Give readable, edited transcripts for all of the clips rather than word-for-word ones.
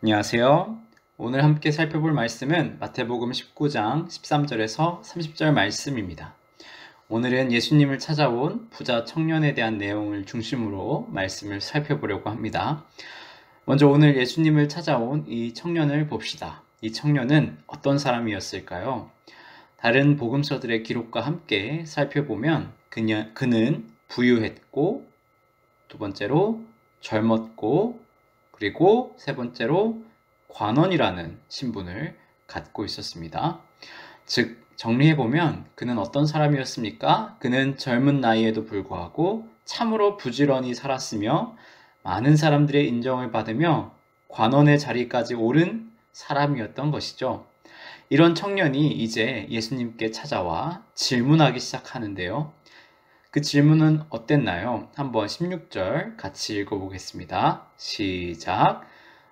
안녕하세요. 오늘 함께 살펴볼 말씀은 마태복음 19장 13절에서 30절 말씀입니다. 오늘은 예수님을 찾아온 부자 청년에 대한 내용을 중심으로 말씀을 살펴보려고 합니다. 먼저 오늘 예수님을 찾아온 이 청년을 봅시다. 이 청년은 어떤 사람이었을까요? 다른 복음서들의 기록과 함께 살펴보면 그는 부유했고, 두 번째로 젊었고, 그리고 세 번째로 관원이라는 신분을 갖고 있었습니다. 즉, 정리해보면 그는 어떤 사람이었습니까? 그는 젊은 나이에도 불구하고 참으로 부지런히 살았으며 많은 사람들의 인정을 받으며 관원의 자리까지 오른 사람이었던 것이죠. 이런 청년이 이제 예수님께 찾아와 질문하기 시작하는데요. 그 질문은 어땠나요? 한번 16절 같이 읽어보겠습니다. 시작.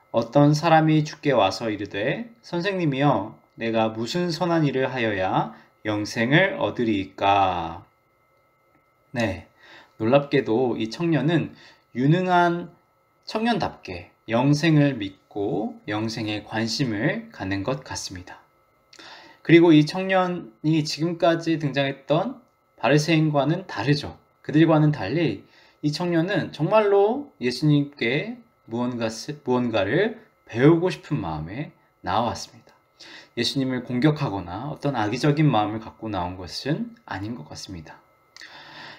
어떤 사람이 주께 와서 이르되 선생님이여 내가 무슨 선한 일을 하여야 영생을 얻으리이까? 네, 놀랍게도 이 청년은 유능한 청년답게 영생을 믿고 영생에 관심을 갖는 것 같습니다. 그리고 이 청년이 지금까지 등장했던 바리새인과는 다르죠. 그들과는 달리 이 청년은 정말로 예수님께 무언가를 배우고 싶은 마음에 나왔습니다. 예수님을 공격하거나 어떤 악의적인 마음을 갖고 나온 것은 아닌 것 같습니다.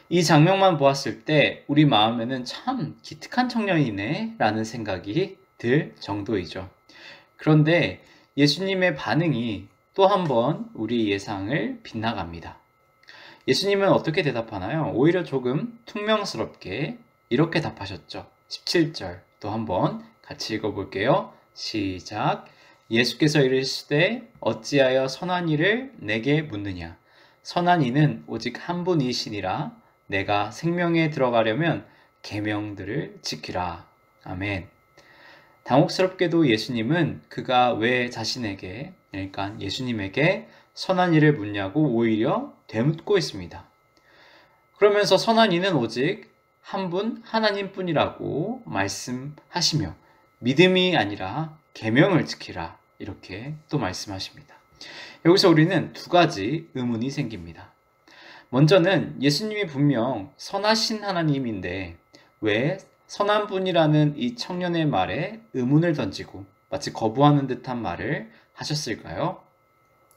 이 장면만 보았을 때 우리 마음에는 참 기특한 청년이네 라는 생각이 들 정도이죠. 그런데 예수님의 반응이 또 한 번 우리 예상을 빗나갑니다. 예수님은 어떻게 대답하나요? 오히려 조금 퉁명스럽게 이렇게 답하셨죠. 17절 또 한번 같이 읽어볼게요. 시작. 예수께서 이르시되 어찌하여 선한 이를 내게 묻느냐? 선한 이는 오직 한 분이시니라. 내가 생명에 들어가려면 계명들을 지키라. 아멘. 당혹스럽게도 예수님은 그가 왜 자신에게, 그러니까 예수님에게 선한 일을 묻냐고 오히려 되묻고 있습니다. 그러면서 선한 이는 오직 한 분 하나님뿐이라고 말씀하시며 믿음이 아니라 계명을 지키라 이렇게 또 말씀하십니다. 여기서 우리는 두 가지 의문이 생깁니다. 먼저는 예수님이 분명 선하신 하나님인데 왜 선한 분이라는 이 청년의 말에 의문을 던지고 마치 거부하는 듯한 말을 하셨을까요?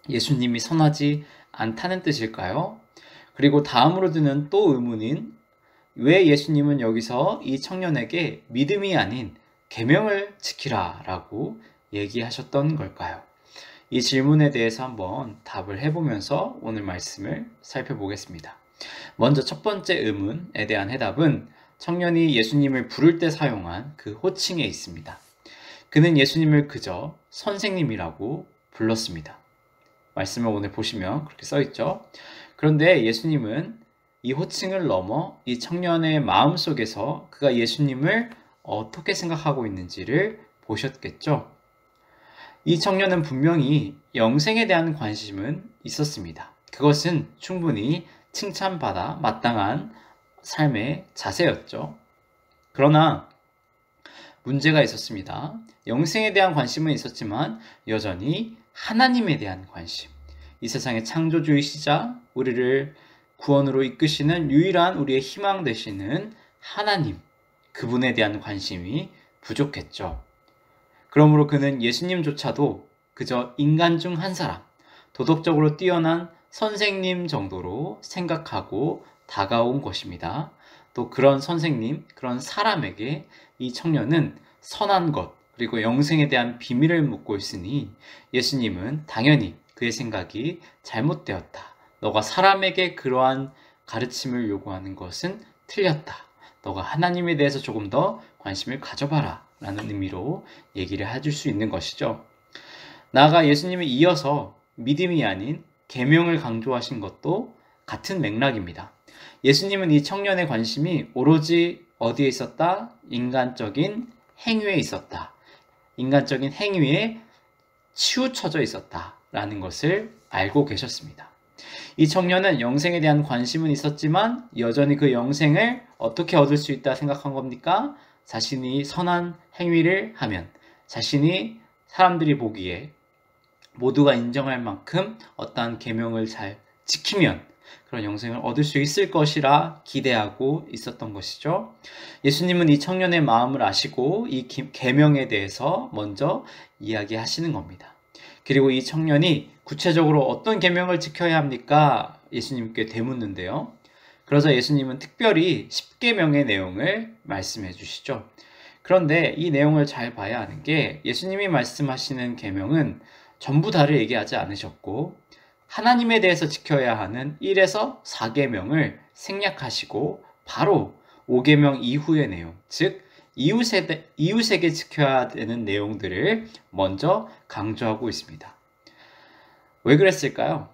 예수님이 선하지 않다는 뜻일까요? 그리고 다음으로 드는 또 의문인 왜 예수님은 여기서 이 청년에게 믿음이 아닌 계명을 지키라 라고 얘기하셨던 걸까요? 이 질문에 대해서 한번 답을 해보면서 오늘 말씀을 살펴보겠습니다. 먼저 첫 번째 의문에 대한 해답은 청년이 예수님을 부를 때 사용한 그 호칭에 있습니다. 그는 예수님을 그저 선생님이라고 불렀습니다. 말씀을 오늘 보시면 그렇게 써 있죠. 그런데 예수님은 이 호칭을 넘어 이 청년의 마음속에서 그가 예수님을 어떻게 생각하고 있는지를 보셨겠죠. 이 청년은 분명히 영생에 대한 관심은 있었습니다. 그것은 충분히 칭찬받아 마땅한 삶의 자세였죠. 그러나 문제가 있었습니다. 영생에 대한 관심은 있었지만 여전히 하나님에 대한 관심, 이 세상의 창조주이시자 우리를 구원으로 이끄시는 유일한 우리의 희망 되시는 하나님, 그분에 대한 관심이 부족했죠. 그러므로 그는 예수님조차도 그저 인간 중 한 사람, 도덕적으로 뛰어난 선생님 정도로 생각하고 다가온 것입니다. 또 그런 선생님, 그런 사람에게 이 청년은 선한 것, 그리고 영생에 대한 비밀을 묻고 있으니 예수님은 당연히 그의 생각이 잘못되었다. 너가 사람에게 그러한 가르침을 요구하는 것은 틀렸다. 너가 하나님에 대해서 조금 더 관심을 가져봐라 라는 의미로 얘기를 해줄 수 있는 것이죠. 나아가 예수님을 이어서 믿음이 아닌 계명을 강조하신 것도 같은 맥락입니다. 예수님은 이 청년의 관심이 오로지 어디에 있었다? 인간적인 행위에 있었다. 인간적인 행위에 치우쳐져 있었다라는 것을 알고 계셨습니다. 이 청년은 영생에 대한 관심은 있었지만 여전히 그 영생을 어떻게 얻을 수 있다 생각한 겁니까? 자신이 선한 행위를 하면, 자신이 사람들이 보기에 모두가 인정할 만큼 어떠한 계명을 잘 지키면 그런 영생을 얻을 수 있을 것이라 기대하고 있었던 것이죠. 예수님은 이 청년의 마음을 아시고 이 계명에 대해서 먼저 이야기하시는 겁니다. 그리고 이 청년이 구체적으로 어떤 계명을 지켜야 합니까? 예수님께 되묻는데요. 그러자 예수님은 특별히 10계명의 내용을 말씀해 주시죠. 그런데 이 내용을 잘 봐야 하는 게 예수님이 말씀하시는 계명은 전부 다를 얘기하지 않으셨고 하나님에 대해서 지켜야 하는 1에서 4계명을 생략하시고 바로 5계명 이후의 내용, 즉 이웃에게 지켜야 되는 내용들을 먼저 강조하고 있습니다. 왜 그랬을까요?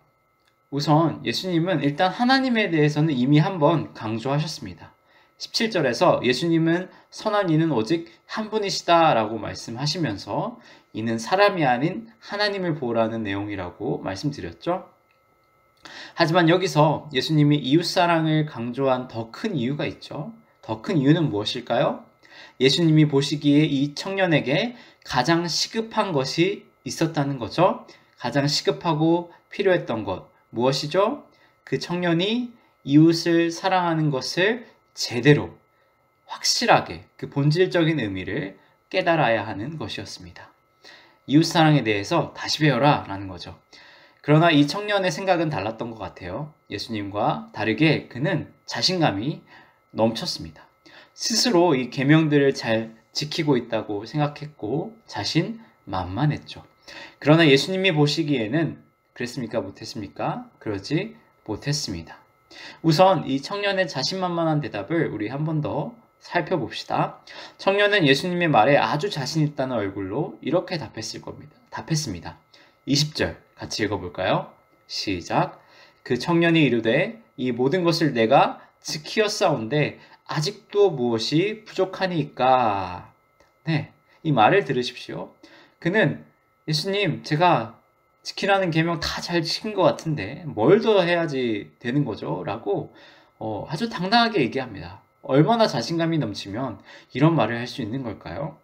우선 예수님은 일단 하나님에 대해서는 이미 한번 강조하셨습니다. 17절에서 예수님은 선한 이는 오직 한 분이시다 라고 말씀하시면서 이는 사람이 아닌 하나님을 보라는 내용이라고 말씀드렸죠. 하지만 여기서 예수님이 이웃사랑을 강조한 더 큰 이유가 있죠. 더 큰 이유는 무엇일까요? 예수님이 보시기에 이 청년에게 가장 시급한 것이 있었다는 거죠. 가장 시급하고 필요했던 것 무엇이죠? 그 청년이 이웃을 사랑하는 것을 제대로 확실하게 그 본질적인 의미를 깨달아야 하는 것이었습니다. 이웃사랑에 대해서 다시 배워라 라는 거죠. 그러나 이 청년의 생각은 달랐던 것 같아요. 예수님과 다르게 그는 자신감이 넘쳤습니다. 스스로 이 계명들을 잘 지키고 있다고 생각했고 자신만만했죠. 그러나 예수님이 보시기에는 그랬습니까? 못했습니까? 그러지 못했습니다. 우선 이 청년의 자신만만한 대답을 우리 한 번 더 살펴봅시다. 청년은 예수님의 말에 아주 자신 있다는 얼굴로 이렇게 답했습니다. 20절 같이 읽어볼까요? 시작. 그 청년이 이르되 이 모든 것을 내가 지키었사온데 아직도 무엇이 부족하니까. 네, 이 말을 들으십시오. 그는 예수님 제가 지키라는 계명 다 잘 지킨 것 같은데 뭘 더 해야지 되는 거죠? 라고 아주 당당하게 얘기합니다. 얼마나 자신감이 넘치면 이런 말을 할 수 있는 걸까요?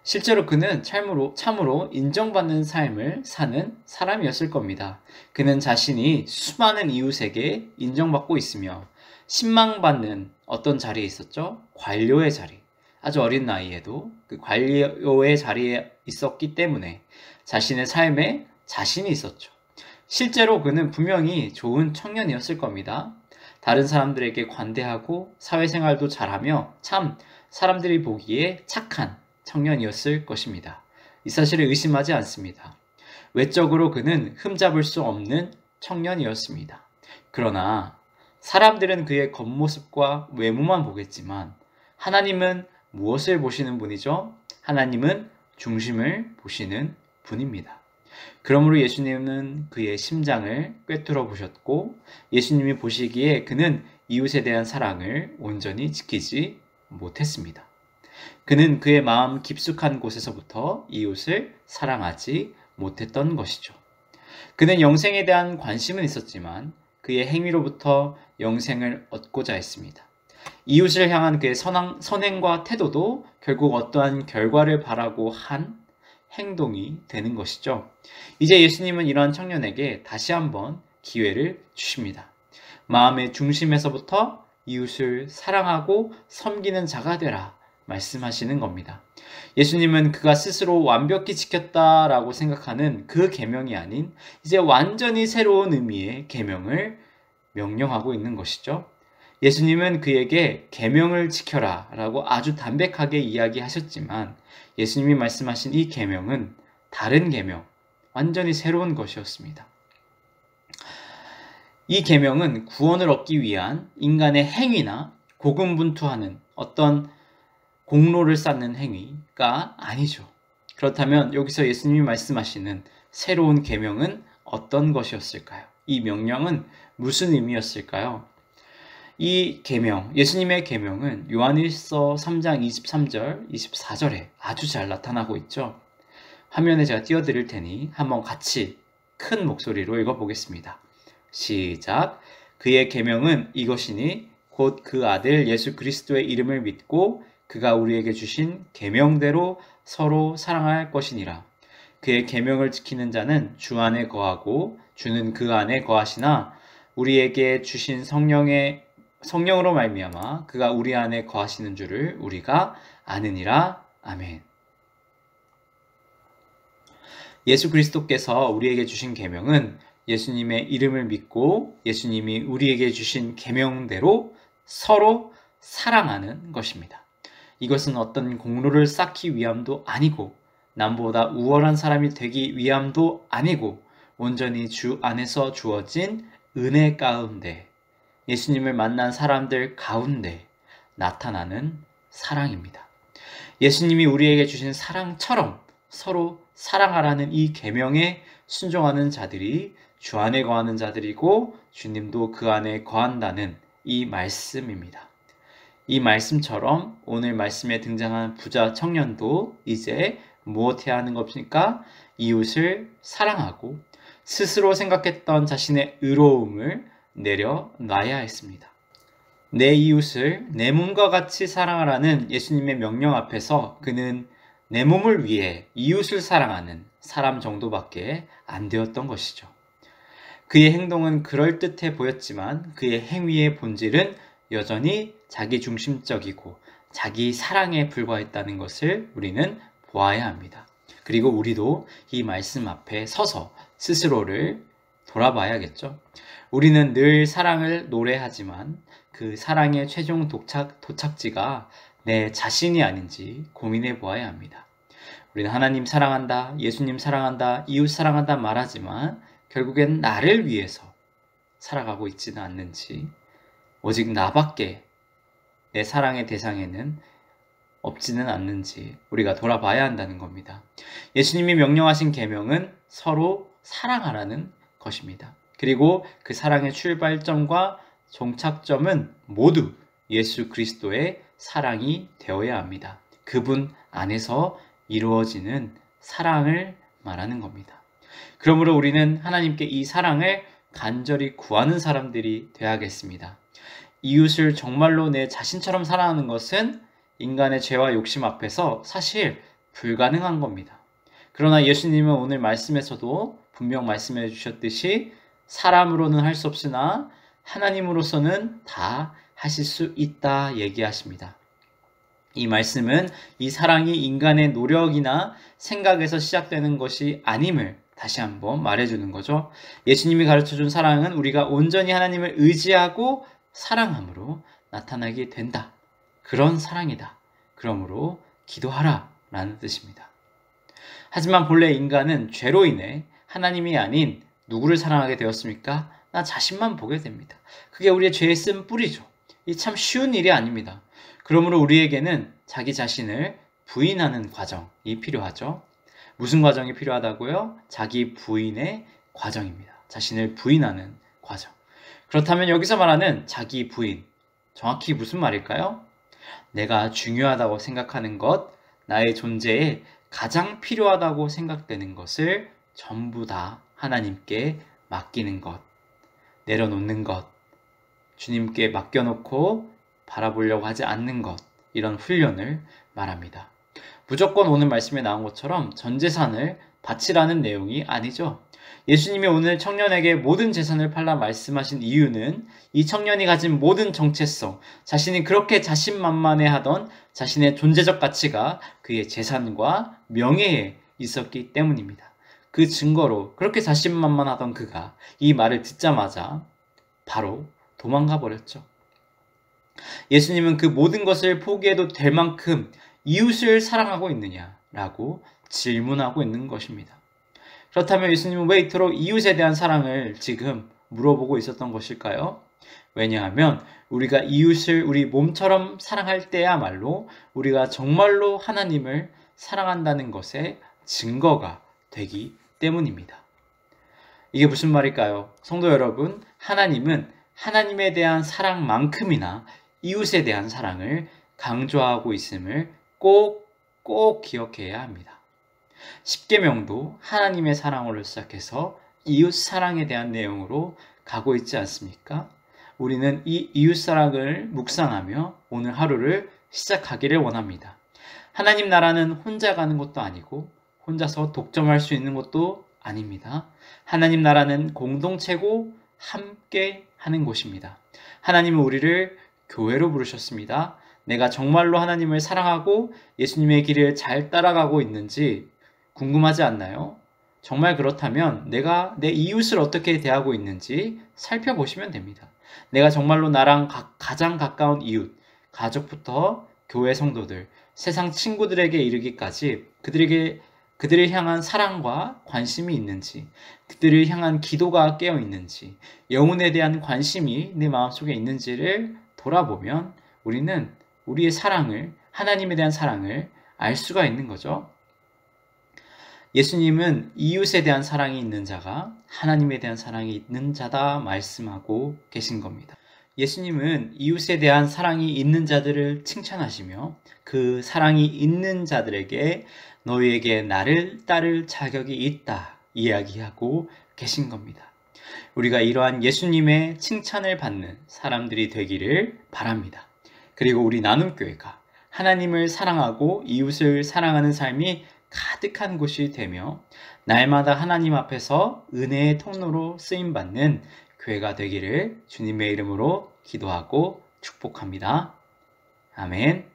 실제로 그는 참으로 인정받는 삶을 사는 사람이었을 겁니다. 그는 자신이 수많은 이웃에게 인정받고 있으며 신망받는 어떤 자리에 있었죠? 관료의 자리. 아주 어린 나이에도 그 관료의 자리에 있었기 때문에 자신의 삶에 자신이 있었죠. 실제로 그는 분명히 좋은 청년이었을 겁니다. 다른 사람들에게 관대하고 사회생활도 잘하며 참 사람들이 보기에 착한 청년이었을 것입니다. 이 사실을 의심하지 않습니다. 외적으로 그는 흠잡을 수 없는 청년이었습니다. 그러나 사람들은 그의 겉모습과 외모만 보겠지만 하나님은 무엇을 보시는 분이죠? 하나님은 중심을 보시는 분입니다. 그러므로 예수님은 그의 심장을 꿰뚫어 보셨고 예수님이 보시기에 그는 이웃에 대한 사랑을 온전히 지키지 못했습니다. 그는 그의 마음 깊숙한 곳에서부터 이웃을 사랑하지 못했던 것이죠. 그는 영생에 대한 관심은 있었지만 그의 행위로부터 영생을 얻고자 했습니다. 이웃을 향한 그의 선행과 태도도 결국 어떠한 결과를 바라고 한 행동이 되는 것이죠. 이제 예수님은 이러한 청년에게 다시 한번 기회를 주십니다. 마음의 중심에서부터 이웃을 사랑하고 섬기는 자가 되라 말씀하시는 겁니다. 예수님은 그가 스스로 완벽히 지켰다라고 생각하는 그 계명이 아닌 이제 완전히 새로운 의미의 계명을 명령하고 있는 것이죠. 예수님은 그에게 계명을 지켜라 라고 아주 담백하게 이야기하셨지만 예수님이 말씀하신 이 계명은 다른 계명, 완전히 새로운 것이었습니다. 이 계명은 구원을 얻기 위한 인간의 행위나 고군분투하는 어떤 공로를 쌓는 행위가 아니죠. 그렇다면 여기서 예수님이 말씀하시는 새로운 계명은 어떤 것이었을까요? 이 명령은 무슨 의미였을까요? 이 계명, 예수님의 계명은 요한일서 3장 23절, 24절에 아주 잘 나타나고 있죠. 화면에 제가 띄워드릴 테니 한번 같이 큰 목소리로 읽어보겠습니다. 시작. 그의 계명은 이것이니 곧 그 아들 예수 그리스도의 이름을 믿고 그가 우리에게 주신 계명대로 서로 사랑할 것이니라. 그의 계명을 지키는 자는 주 안에 거하고 주는 그 안에 거하시나 우리에게 주신 성령으로 말미암아 그가 우리 안에 거하시는 줄을 우리가 아느니라. 아멘. 예수 그리스도께서 우리에게 주신 계명은 예수님의 이름을 믿고 예수님이 우리에게 주신 계명대로 서로 사랑하는 것입니다. 이것은 어떤 공로를 쌓기 위함도 아니고 남보다 우월한 사람이 되기 위함도 아니고 온전히 주 안에서 주어진 은혜 가운데 예수님을 만난 사람들 가운데 나타나는 사랑입니다. 예수님이 우리에게 주신 사랑처럼 서로 사랑하라는 이 계명에 순종하는 자들이 주 안에 거하는 자들이고 주님도 그 안에 거한다는 이 말씀입니다. 이 말씀처럼 오늘 말씀에 등장한 부자 청년도 이제 무엇해야 하는 것입니까? 이웃을 사랑하고 스스로 생각했던 자신의 의로움을 내려놔야 했습니다. 내 이웃을 내 몸과 같이 사랑하라는 예수님의 명령 앞에서 그는 내 몸을 위해 이웃을 사랑하는 사람 정도밖에 안 되었던 것이죠. 그의 행동은 그럴듯해 보였지만 그의 행위의 본질은 여전히 자기중심적이고 자기 사랑에 불과했다는 것을 우리는 보아야 합니다. 그리고 우리도 이 말씀 앞에 서서 스스로를 돌아봐야겠죠. 우리는 늘 사랑을 노래하지만 그 사랑의 최종 도착지가 내 자신이 아닌지 고민해 보아야 합니다. 우리는 하나님 사랑한다, 예수님 사랑한다, 이웃 사랑한다 말하지만 결국엔 나를 위해서 살아가고 있지는 않는지, 오직 나밖에 내 사랑의 대상에는 없지는 않는지 우리가 돌아봐야 한다는 겁니다. 예수님이 명령하신 계명은 서로 사랑하라는 것입니다. 그리고 그 사랑의 출발점과 종착점은 모두 예수 그리스도의 사랑이 되어야 합니다. 그분 안에서 이루어지는 사랑을 말하는 겁니다. 그러므로 우리는 하나님께 이 사랑을 간절히 구하는 사람들이 되어야겠습니다. 이웃을 정말로 내 자신처럼 사랑하는 것은 인간의 죄와 욕심 앞에서 사실 불가능한 겁니다. 그러나 예수님은 오늘 말씀에서도 분명 말씀해 주셨듯이 사람으로는 할 수 없으나 하나님으로서는 다 하실 수 있다 얘기하십니다. 이 말씀은 이 사랑이 인간의 노력이나 생각에서 시작되는 것이 아님을 다시 한번 말해주는 거죠. 예수님이 가르쳐준 사랑은 우리가 온전히 하나님을 의지하고 사랑함으로 나타나게 된다. 그런 사랑이다. 그러므로 기도하라 라는 뜻입니다. 하지만 본래 인간은 죄로 인해 하나님이 아닌 누구를 사랑하게 되었습니까? 나 자신만 보게 됩니다. 그게 우리의 죄의 쓴 뿌리죠. 이 참 쉬운 일이 아닙니다. 그러므로 우리에게는 자기 자신을 부인하는 과정이 필요하죠. 무슨 과정이 필요하다고요? 자기 부인의 과정입니다. 자신을 부인하는 과정. 그렇다면 여기서 말하는 자기 부인, 정확히 무슨 말일까요? 내가 중요하다고 생각하는 것, 나의 존재에 가장 필요하다고 생각되는 것을 전부 다 하나님께 맡기는 것, 내려놓는 것, 주님께 맡겨놓고 바라보려고 하지 않는 것, 이런 훈련을 말합니다. 무조건 오늘 말씀에 나온 것처럼 전 재산을 바치라는 내용이 아니죠. 예수님이 오늘 청년에게 모든 재산을 팔라 말씀하신 이유는 이 청년이 가진 모든 정체성, 자신이 그렇게 자신만만해하던 자신의 존재적 가치가 그의 재산과 명예에 있었기 때문입니다. 그 증거로 그렇게 자신만만하던 그가 이 말을 듣자마자 바로 도망가 버렸죠. 예수님은 그 모든 것을 포기해도 될 만큼 이웃을 사랑하고 있느냐라고 질문하고 있는 것입니다. 그렇다면 예수님은 왜 이토록 이웃에 대한 사랑을 지금 물어보고 있었던 것일까요? 왜냐하면 우리가 이웃을 우리 몸처럼 사랑할 때야말로 우리가 정말로 하나님을 사랑한다는 것의 증거가 되기 때문입니다. 이게 무슨 말일까요? 성도 여러분, 하나님은 하나님에 대한 사랑만큼이나 이웃에 대한 사랑을 강조하고 있음을 꼭 기억해야 합니다. 십계명도 하나님의 사랑으로 시작해서 이웃 사랑에 대한 내용으로 가고 있지 않습니까? 우리는 이 이웃 사랑을 묵상하며 오늘 하루를 시작하기를 원합니다. 하나님 나라는 혼자 가는 것도 아니고 혼자서 독점할 수 있는 것도 아닙니다. 하나님 나라는 공동체고 함께 하는 곳입니다. 하나님은 우리를 교회로 부르셨습니다. 내가 정말로 하나님을 사랑하고 예수님의 길을 잘 따라가고 있는지 궁금하지 않나요? 정말 그렇다면 내가 내 이웃을 어떻게 대하고 있는지 살펴보시면 됩니다. 내가 정말로 나랑 가장 가까운 이웃, 가족부터 교회 성도들, 세상 친구들에게 이르기까지 그들을 향한 사랑과 관심이 있는지, 그들을 향한 기도가 깨어 있는지, 영혼에 대한 관심이 내 마음속에 있는지를 돌아보면 우리는 우리의 사랑을, 하나님에 대한 사랑을 알 수가 있는 거죠. 예수님은 이웃에 대한 사랑이 있는 자가 하나님에 대한 사랑이 있는 자다 말씀하고 계신 겁니다. 예수님은 이웃에 대한 사랑이 있는 자들을 칭찬하시며 그 사랑이 있는 자들에게 너희에게 나를 따를 자격이 있다 이야기하고 계신 겁니다. 우리가 이러한 예수님의 칭찬을 받는 사람들이 되기를 바랍니다. 그리고 우리 나눔교회가 하나님을 사랑하고 이웃을 사랑하는 삶이 가득한 곳이 되며 날마다 하나님 앞에서 은혜의 통로로 쓰임받는 교회가 되기를 주님의 이름으로 기도하고 축복합니다. 아멘.